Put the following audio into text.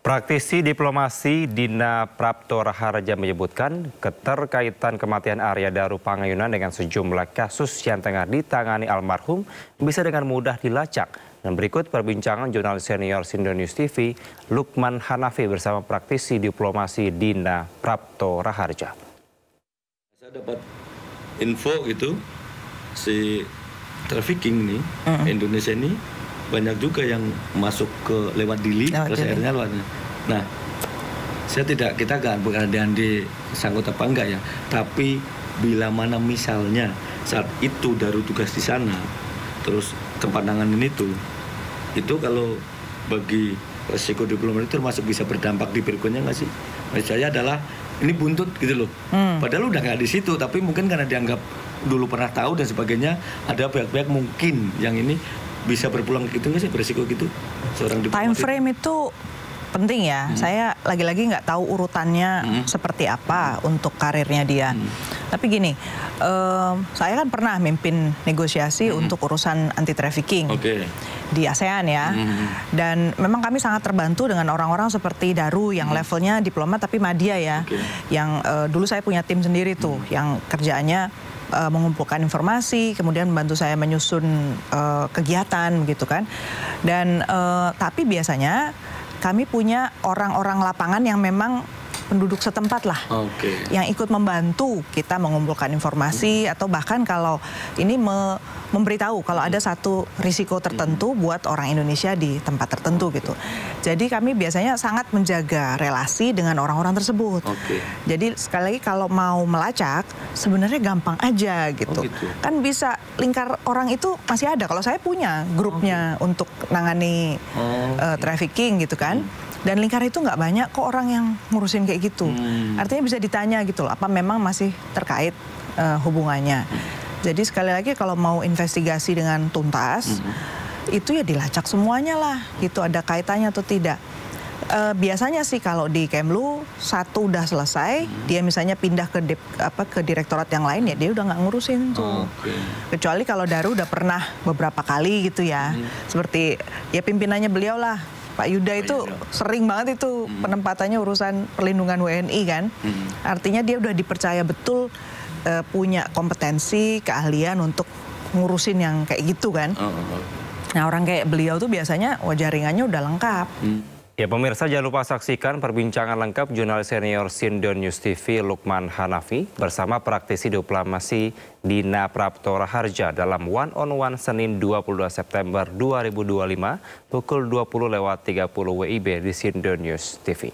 Praktisi diplomasi Dina Prapto Raharja menyebutkan keterkaitan kematian Arya Daru Pangayunan dengan sejumlah kasus yang tengah ditangani almarhum bisa dengan mudah dilacak. Dan berikut perbincangan jurnalis senior Sindo News TV, Lukman Hanafi bersama praktisi diplomasi Dina Prapto Raharja. Saya dapat info gitu, si trafficking nih, Indonesia ini banyak juga yang masuk ke lewat Dili, terus akhirnya lewat. Nah, kita nggak berandai-andai sangkut apa enggak ya, tapi bila mana misalnya saat itu Daru tugas di sana, terus tempat nanganin itu kalau bagi resiko diplomatik termasuk bisa berdampak di berikutnya nggak sih? Maksud saya adalah ini buntut gitu loh. Padahal udah nggak di situ, tapi mungkin karena dianggap dulu pernah tahu dan sebagainya, ada pihak-pihak mungkin yang ini bisa berpulang gitu nggak sih, beresiko gitu seorang diplomat? Time frame itu penting ya. Saya lagi-lagi nggak tahu urutannya seperti apa untuk karirnya dia. Tapi gini, saya kan pernah mimpin negosiasi untuk urusan anti trafficking di ASEAN ya. Dan memang kami sangat terbantu dengan orang-orang seperti Daru yang levelnya diplomat tapi media ya. Yang dulu saya punya tim sendiri tuh yang kerjaannya mengumpulkan informasi, kemudian membantu saya menyusun kegiatan gitu kan. Dan tapi biasanya kami punya orang-orang lapangan yang memang penduduk setempat lah, yang ikut membantu kita mengumpulkan informasi atau bahkan kalau ini memberitahu kalau ada satu risiko tertentu buat orang Indonesia di tempat tertentu gitu. Jadi kami biasanya sangat menjaga relasi dengan orang-orang tersebut. Jadi sekali lagi kalau mau melacak sebenarnya gampang aja gitu. Kan bisa lingkar orang itu masih ada. Kalau saya punya grupnya untuk nangani trafficking gitu kan. Dan lingkar itu nggak banyak kok orang yang ngurusin kayak gitu. Artinya bisa ditanya gitu loh, apa memang masih terkait hubungannya. Jadi sekali lagi kalau mau investigasi dengan tuntas, itu ya dilacak semuanya lah, gitu ada kaitannya atau tidak. Biasanya sih kalau di Kemlu satu udah selesai, dia misalnya pindah ke direktorat yang lain ya dia udah nggak ngurusin tuh. Kecuali kalau Daru udah pernah beberapa kali gitu ya, seperti ya pimpinannya beliau lah. Pak Yuda itu sering banget itu penempatannya urusan perlindungan WNI kan. Artinya dia udah dipercaya betul punya kompetensi, keahlian untuk ngurusin yang kayak gitu kan. Nah orang kayak beliau tuh biasanya jaringannya udah lengkap. Ya pemirsa, jangan lupa saksikan perbincangan lengkap jurnalis senior Sindo News TV Lukman Hanafi bersama praktisi diplomasi Dina Prapto Raharja dalam One on One Senin 22 September 2025 pukul 20.30 WIB di Sindo News TV.